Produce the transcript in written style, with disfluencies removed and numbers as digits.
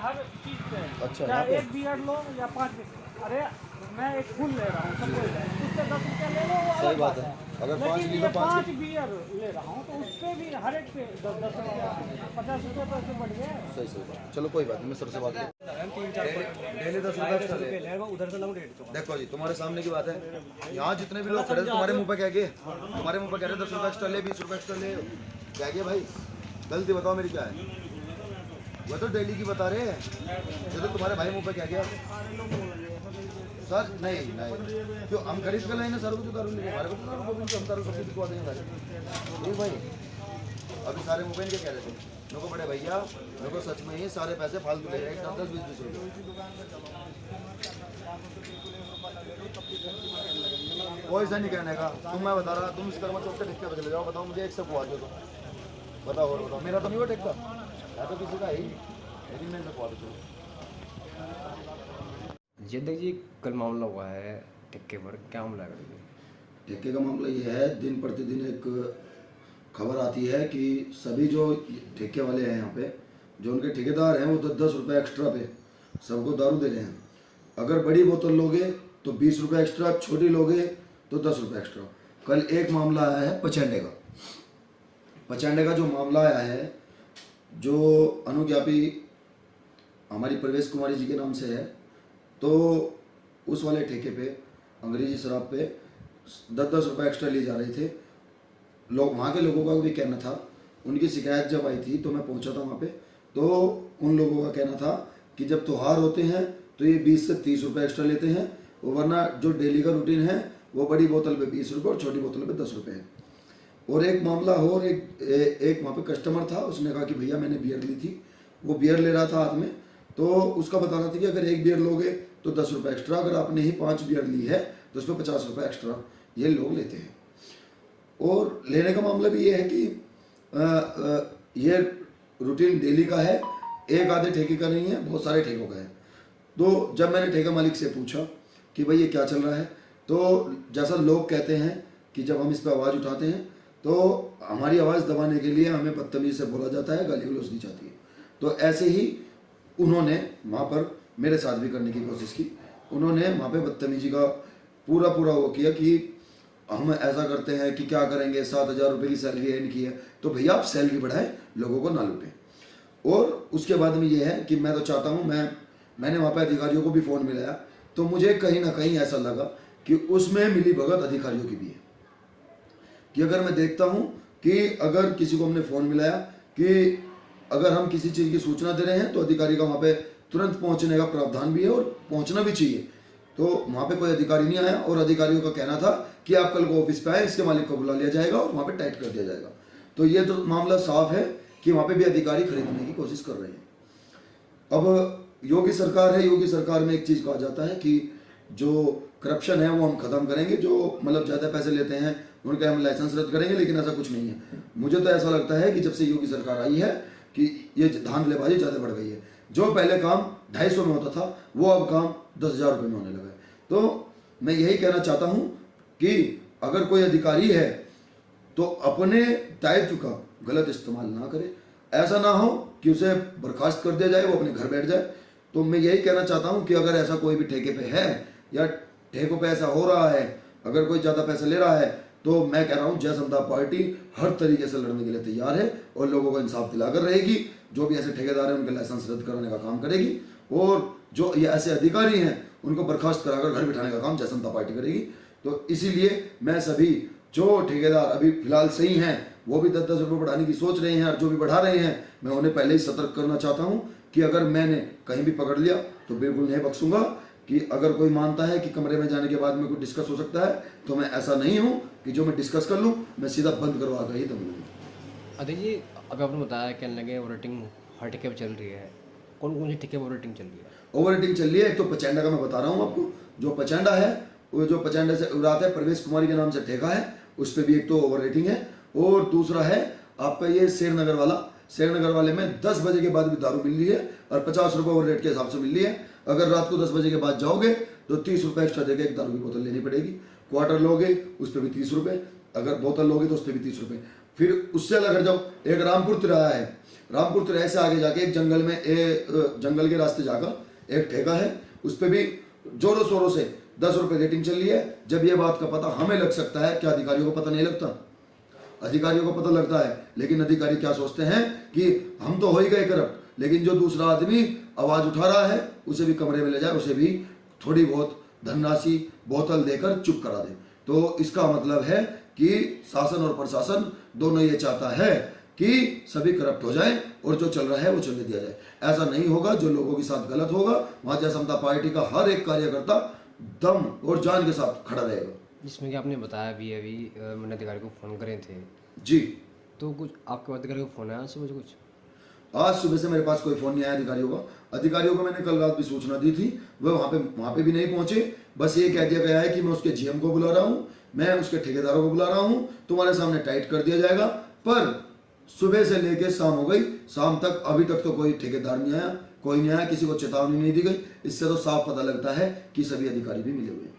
हर चीज पे। अच्छा, यहाँ चाहे पे? एक बियर लो या 5। अरे मैं एक फूल ले रहा हूँ, समझ रहे हैं, उससे 10 रुपया ले लो, वो सही अलग बात बात है। है। अगर 5 लेकिन ली ये तो 5 5 बियर ले रहा हूँ तो उस पर भी हर एक पे 10-10 रुपया, 50 रुपये पैसे बढ़ गए। सही सही बात। चलो कोई बात नहीं, मैं सर से बात करता हूँ। डेली 10 रुपये एक्स्ट्रा ले। उधर से लाऊं 150। देखो जी, तुम्हारे सामने की बात है, यहाँ जितने भी लोग खड़े हैं तुम्हारे मुंह पे क्या गए, तुम्हारे मुंह पे कह रहे 10 रुपये एक्स्ट्रा ले, 20 रुपये एक्स्ट्रा ले, क्या गया भाई? गलती बताओ मेरी क्या है? वो तो डेली की बता रहे हैं, ये तो तुम्हारे भाई मुंह पे क्या गया सर? नहीं नहीं, क्यों हम खरीद कर लाएंगे सर को जो दारू लेंगे, हमारे को तो दारू को हम दारू सब कुछ दिखवा देंगे भाई। नहीं भाई, अभी सारे मोबाइल के कह रहे थे मेरे को, बड़े भैया मेरे को सच में ही सारे पैसे फालतू ले रहे हैं, 10-20 रुपये। कोई सा नहीं कहने का, तुम मैं बता रहा, तुम इस कर्मा चौक के ठेके पे चले जाओ, बताओ मुझे एक से कुआ दो तो बताओ, और बताओ, मेरा तो नहीं वो ठेका है, तो किसी का ही, लेकिन मैं कुआ दो। जिंदगी जी कल मामला हुआ है ठेके पर, क्या मामला है? ठेके का मामला ये है, दिन प्रतिदिन एक खबर आती है कि सभी जो ठेके वाले हैं यहाँ पे, जो उनके ठेकेदार हैं, वो 10-10 रुपये एक्स्ट्रा पे सबको दारू दे रहे हैं। अगर बड़ी बोतल लोगे तो 20 रुपये एक्स्ट्रा, छोटी लोगे तो 10 रुपये एक्स्ट्रा। कल एक मामला आया है पचैंडे का जो मामला आया है, जो अनुज्ञापी हमारी प्रवेश कुमारी जी के नाम से है, तो उस वाले ठेके पे अंग्रेजी शराब पे 10-10 रुपये एक्स्ट्रा लिए जा रहे थे लोग। वहाँ के लोगों का भी कहना था, उनकी शिकायत जब आई थी तो मैं पहुँचा था वहाँ पे, तो उन लोगों का कहना था कि जब त्योहार होते हैं तो ये 20 से 30 रुपये एक्स्ट्रा लेते हैं, वरना जो डेली का रूटीन है वो बड़ी बोतल पे 20 रुपये और छोटी बोतल पे 10 रुपये है। और एक मामला और, एक वहाँ पे कस्टमर था, उसने कहा कि भैया मैंने बियर ली थी, वो बियर ले रहा था हाथ में, तो उसका बताना था कि अगर एक बियर लोगे तो 10 रुपये एक्स्ट्रा, अगर आपने ही 5 बियर ली है तो उस पर 50 रुपये एक्स्ट्रा ये लोग लेते हैं। और लेने का मामला भी ये है कि ये रूटीन डेली का है, एक आधे ठेके का नहीं है, बहुत सारे ठेकों का है। तो जब मैंने ठेका मालिक से पूछा कि भाई ये क्या चल रहा है, तो जैसा लोग कहते हैं कि जब हम इस पर आवाज़ उठाते हैं तो हमारी आवाज़ दबाने के लिए हमें बदतमीजी से बोला जाता है, गाली गलौज दी जाती है। तो ऐसे ही उन्होंने वहाँ पर मेरे साथ भी करने की कोशिश की। उन्होंने वहाँ पे बदतमीजी का पूरा वो किया कि हम ऐसा करते हैं कि क्या करेंगे, 7,000 रुपये की सैलरी है इनकी है, तो भैया आप सैलरी बढ़ाएं, लोगों को ना लूटें। और उसके बाद में ये है कि मैं तो चाहता हूँ, मैंने वहाँ पे अधिकारियों को भी फ़ोन मिलाया, तो मुझे कहीं ना कहीं ऐसा लगा कि उसमें मिली भगत अधिकारियों की भी है। कि अगर मैं देखता हूँ कि अगर किसी को हमने फ़ोन मिलाया कि अगर हम किसी चीज़ की सूचना दे रहे हैं तो अधिकारी का वहाँ पे तुरंत पहुँचने का प्रावधान भी है और पहुँचना भी चाहिए। तो वहाँ पे कोई अधिकारी नहीं आया और अधिकारियों का कहना था कि आप कल को ऑफिस पे आए, इसके मालिक को बुला लिया जाएगा और वहाँ पे टाइट कर दिया जाएगा। तो ये तो मामला साफ है कि वहाँ पे भी अधिकारी खरीदने की कोशिश कर रहे हैं। अब योगी सरकार है, योगी सरकार में एक चीज़ कहा जाता है कि जो करप्शन है वो हम ख़त्म करेंगे, जो मतलब ज़्यादा पैसे लेते हैं उनके हम लाइसेंस रद्द करेंगे, लेकिन ऐसा कुछ नहीं है। मुझे तो ऐसा लगता है कि जब से योगी सरकार आई है कि ये धांधलेबाजी ज़्यादा बढ़ गई है। जो पहले काम 250 में होता था वो अब काम 10,000 रुपये में होने लगा है। तो मैं यही कहना चाहता हूँ कि अगर कोई अधिकारी है तो अपने दायित्व का गलत इस्तेमाल ना करे, ऐसा ना हो कि उसे बर्खास्त कर दिया जाए, वो अपने घर बैठ जाए। तो मैं यही कहना चाहता हूँ कि अगर ऐसा कोई भी ठेके पे है या ठेकों पे ऐसा हो रहा है, अगर कोई ज़्यादा पैसे ले रहा है, तो मैं कह रहा हूँ जय जनता पार्टी हर तरीके से लड़ने के लिए तैयार है और लोगों को इंसाफ दिलाकर रहेगी। जो भी ऐसे ठेकेदार हैं उनके लाइसेंस रद्द कराने का काम करेगी और जो ये ऐसे अधिकारी हैं उनको बर्खास्त कराकर घर बिठाने का काम जय जनता पार्टी करेगी। तो इसीलिए मैं सभी जो ठेकेदार अभी फिलहाल सही हैं वो भी 10-10 रुपये बढ़ाने की सोच रहे हैं और जो भी बढ़ा रहे हैं, मैं उन्हें पहले ही सतर्क करना चाहता हूँ कि अगर मैंने कहीं भी पकड़ लिया तो बिल्कुल नहीं बख्शूंगा। कि अगर कोई मानता है कि कमरे में जाने के बाद में कुछ डिस्कस हो सकता है, तो मैं ऐसा नहीं हूँ कि जो मैं डिस्कस कर लूँ मैं सीधा बंद करवा कर ही दम लूँगा। अरे जी, अभी आपने बताया कहने लगे ओवर रेटिंग हर ठेके पर चल रही है, कौन कौन सी ठेके पर ओवर रेटिंग चल रही है? ओवर रेटिंग चल रही है, एक तो पचैंडा का मैं बता रहा हूँ आपको। जो पचैंडा है वो जो पचैंडा से उड़ाते हैं, प्रवेश कुमारी के नाम से ठेका है, उस पर भी एक तो ओवर रेटिंग है। और दूसरा है आपका ये शेरनगर वाला, शेरनगर वाले में 10 बजे के बाद भी दारू मिल रही है और 50 रुपये ओवर रेट के हिसाब से मिल रही है। अगर रात को 10 बजे के बाद जाओगे तो 30 रुपये एक्स्ट्रा देकर एक दारू की बोतल लेनी पड़ेगी। क्वार्टर लोगे उस पर भी 30 रुपये, अगर बोतल लोगे तो उस पर भी 30 रुपये। फिर उससे अलग हट जाओ, एक रामपुर तिराया है, रामपुर तिराहे से आगे जाके एक जंगल में जंगल के रास्ते जाकर एक ठेका है, उस पर भी जोरों शोरों से 10 रुपए रेटिंग चल रही है। जब ये बात का पता हमें लग सकता है, क्या अधिकारियों को पता नहीं लगता? अधिकारियों को पता लगता है, लेकिन अधिकारी क्या सोचते हैं कि हम तो हो ही गए करप्ट, लेकिन जो दूसरा आदमी आवाज उठा रहा है उसे भी कमरे में ले जाए, उसे भी थोड़ी बहुत धनराशि बोतल देकर चुप करा दे। तो इसका मतलब है कि शासन और प्रशासन दोनों ये चाहता है कि सभी करप्ट हो जाए और जो चल रहा है वो चलने दिया जाए। ऐसा नहीं होगा, जो लोगों के साथ गलत होगा भारतीय जनता पार्टी का हर एक कार्यकर्ता दम और जान के साथ खड़ा रहेगा। जिसमें कि आपने बताया भी अभी मैंने अधिकारी को फ़ोन करे थे, जी, तो कुछ आपके पास अधिकारी को फ़ोन आया सुबह कुछ? आज सुबह से मेरे पास कोई फोन नहीं आया अधिकारियों का। अधिकारियों को मैंने कल रात भी सूचना दी थी, वह वहाँ पे भी नहीं पहुंचे। बस ये कह दिया गया है कि मैं उसके जीएम को बुला रहा हूँ, मैं उसके ठेकेदारों को बुला रहा हूँ, तुम्हारे सामने टाइट कर दिया जाएगा। पर सुबह से लेके शाम हो गई, शाम तक अभी तक तो कोई ठेकेदार नहीं आया, कोई नहीं आया, किसी को चेतावनी नहीं दी गई। इससे तो साफ पता लगता है कि सभी अधिकारी भी मिले हुए हैं।